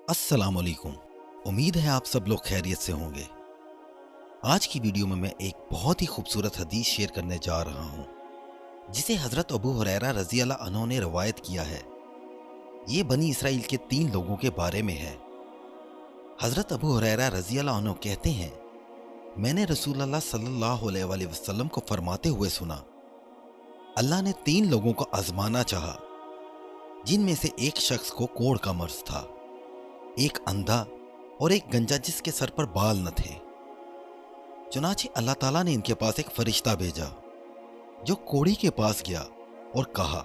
अस्सलाम वालेकुम। उम्मीद है आप सब लोग खैरियत से होंगे। आज की वीडियो में मैं एक बहुत ही खूबसूरत हदीस शेयर करने जा रहा हूँ, जिसे हज़रत अबू हुरैरा रज़ी अल्लाह अन्हु ने रवायत किया है। ये बनी इसराइल के 3 लोगों के बारे में है। हज़रत अबू हुरैरा रज़ी अल्लाह अन्हु कहते हैं, मैंने रसूलुल्लाह सल्लल्लाहु अलैहि वसल्लम को फरमाते हुए सुना, अल्लाह ने 3 लोगों को आजमाना चाहा, जिनमें से एक शख्स को कोढ़ का मर्ज था, एक अंधा और एक गंजा जिसके सर पर बाल न थे। चुनाचे अल्लाह ताला ने इनके पास एक फरिश्ता भेजा, जो कोढ़ी के पास गया और कहा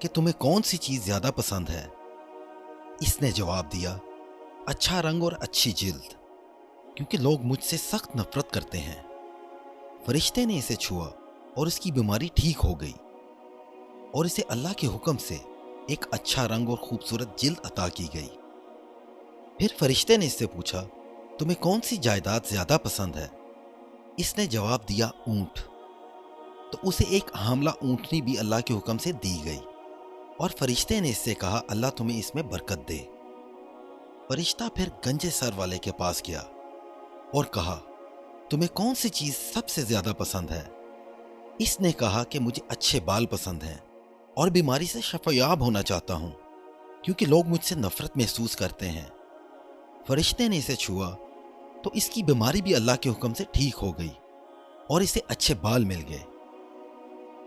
कि तुम्हें कौन सी चीज ज्यादा पसंद है। इसने जवाब दिया, अच्छा रंग और अच्छी जिल्द, क्योंकि लोग मुझसे सख्त नफरत करते हैं। फरिश्ते ने इसे छुआ और इसकी बीमारी ठीक हो गई और इसे अल्लाह के हुक्म से एक अच्छा रंग और खूबसूरत जिल्द अता की गई। फिर फरिश्ते ने इससे पूछा, तुम्हें कौन सी जायदाद ज्यादा पसंद है। इसने जवाब दिया, ऊंट। तो उसे एक हामला ऊंटनी भी अल्लाह के हुक्म से दी गई और फरिश्ते ने इससे कहा, अल्लाह तुम्हें इसमें बरकत दे। फरिश्ता फिर गंजे सर वाले के पास गया और कहा, तुम्हें कौन सी चीज सबसे ज्यादा पसंद है। इसने कहा कि मुझे अच्छे बाल पसंद हैं और बीमारी से शफायाब होना चाहता हूं, क्योंकि लोग मुझसे नफरत महसूस करते हैं। फरिश्ते ने इसे छुआ तो इसकी बीमारी भी अल्लाह के हुक्म से ठीक हो गई और इसे अच्छे बाल मिल गए।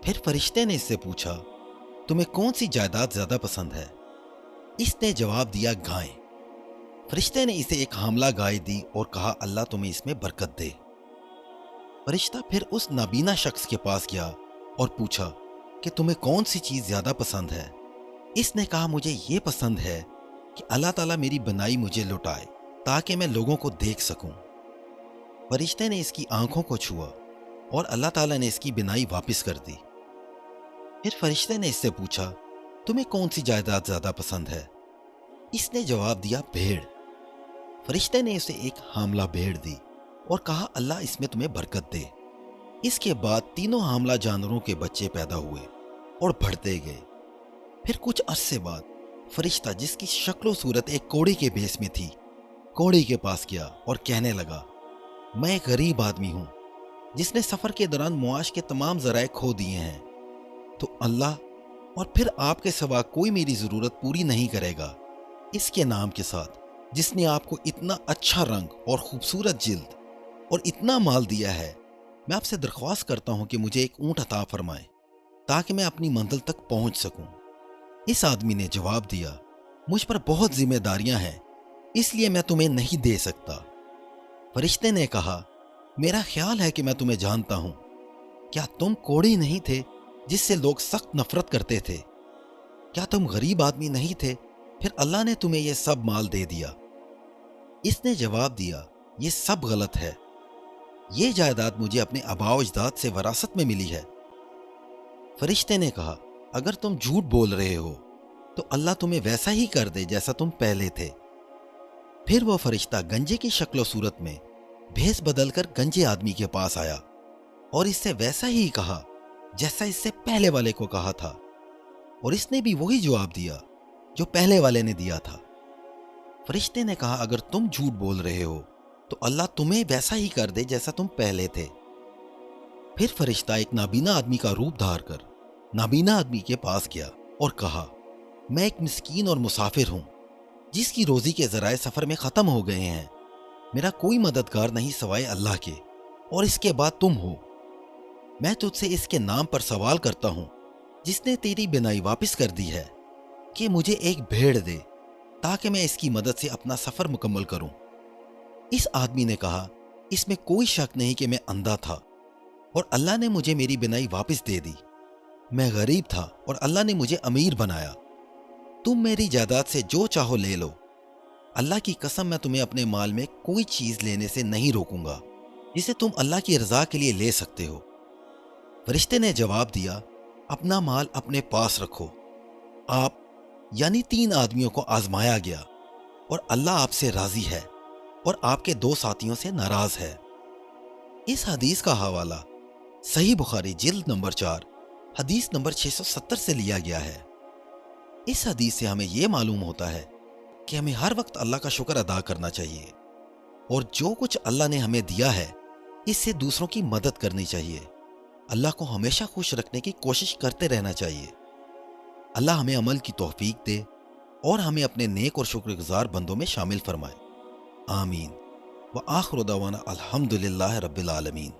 फिर फरिश्ते ने इससे पूछा, तुम्हें कौन सी जायदाद ज्यादा पसंद है। इसने जवाब दिया, गाय। फरिश्ते ने इसे एक हामला गाय दी और कहा, अल्लाह तुम्हें इसमें बरकत दे। फरिश्ता फिर उस नाबीना शख्स के पास गया और पूछा कि तुम्हें कौन सी चीज ज्यादा पसंद है। इसने कहा, मुझे ये पसंद है कि अल्लाह ताला मेरी बनाई मुझे लुटाए ताकि मैं लोगों को देख सकूं। फरिश्ते ने इसकी आंखों को छुआ और अल्लाह ताला ने इसकी बिनाई वापस कर दी। फिर फरिश्ते ने इससे पूछा, तुम्हें कौन सी जायदाद ज्यादा पसंद है। इसने जवाब दिया, भेड़। फरिश्ते ने इसे एक हामला भेड़ दी और कहा, अल्लाह इसमें तुम्हें बरकत दे। इसके बाद तीनों हामला जानवरों के बच्चे पैदा हुए और बढ़ते गए। फिर कुछ अरसे बाद फरिश्ता, जिसकी शक्ल सूरत एक कोढ़ी के भेस में थी, कोढ़ी के पास गया और कहने लगा, मैं एक गरीब आदमी हूं जिसने सफर के दौरान मुआश के तमाम जराए खो दिए हैं। तो अल्लाह और फिर आपके सिवा कोई मेरी जरूरत पूरी नहीं करेगा। इसके नाम के साथ जिसने आपको इतना अच्छा रंग और खूबसूरत जिल्द और इतना माल दिया है, मैं आपसे दरख्वास्त करता हूं कि मुझे एक ऊंट अता फरमाए ताकि मैं अपनी मंजिल तक पहुंच सकूं। इस आदमी ने जवाब दिया, मुझ पर बहुत जिम्मेदारियां हैं, इसलिए मैं तुम्हें नहीं दे सकता। फरिश्ते ने कहा, मेरा ख्याल है कि मैं तुम्हें जानता हूं। क्या तुम कोढ़ी नहीं थे जिससे लोग सख्त नफरत करते थे? क्या तुम गरीब आदमी नहीं थे, फिर अल्लाह ने तुम्हें यह सब माल दे दिया? इसने जवाब दिया, यह सब गलत है। यह जायदाद मुझे अपने आबाओ अजदाद से वरासत में मिली है। फरिश्ते ने कहा, अगर तुम झूठ बोल रहे हो तो अल्लाह तुम्हें वैसा ही कर दे जैसा तुम पहले थे। फिर वो फरिश्ता गंजे की शक्ल सूरत में भेस बदलकर गंजे आदमी के पास आया और इससे वैसा ही कहा जैसा इससे पहले वाले को कहा था, और इसने भी वही जवाब दिया जो पहले वाले ने दिया था। फरिश्ते ने कहा, अगर तुम झूठ बोल रहे हो तो अल्लाह तुम्हें वैसा ही कर दे जैसा तुम पहले थे। फिर फरिश्ता एक नाबीना आदमी का रूप धार कर नाबीना आदमी के पास गया और कहा, मैं एक मिस्कीन और मुसाफिर हूं जिसकी रोजी के जराए सफर में खत्म हो गए हैं। मेरा कोई मददगार नहीं सिवाय अल्लाह के, और इसके बाद तुम हो। मैं तुझसे इसके नाम पर सवाल करता हूं जिसने तेरी बिनाई वापस कर दी है, कि मुझे एक भेड़ दे ताकि मैं इसकी मदद से अपना सफर मुकम्मल करूं। इस आदमी ने कहा, इसमें कोई शक नहीं कि मैं अंधा था और अल्लाह ने मुझे मेरी बिनाई वापस दे दी। मैं गरीब था और अल्लाह ने मुझे अमीर बनाया। तुम मेरी जायदाद से जो चाहो ले लो। अल्लाह की कसम, मैं तुम्हें अपने माल में कोई चीज लेने से नहीं रोकूंगा जिसे तुम अल्लाह की रजा के लिए ले सकते हो। फरिश्ते ने जवाब दिया, अपना माल अपने पास रखो। आप यानी 3 आदमियों को आजमाया गया और अल्लाह आपसे राजी है और आपके 2 साथियों से नाराज है। इस हदीस का हवाला सही बुखारी जिल्द नंबर 4 हदीस नंबर 670 से लिया गया है। इस हदीस से हमें यह मालूम होता है کہ ہمیں ہر وقت اللہ کا شکر ادا کرنا چاہیے اور جو کچھ اللہ نے ہمیں دیا ہے اس سے دوسروں کی مدد کرنی چاہیے۔ اللہ کو ہمیشہ خوش رکھنے کی کوشش کرتے رہنا چاہیے۔ اللہ ہمیں عمل کی توفیق دے اور ہمیں اپنے نیک اور شکر گزار بندوں میں شامل فرمائے۔ آمین۔ وآخر دعوانا الحمدللہ رب العالمین۔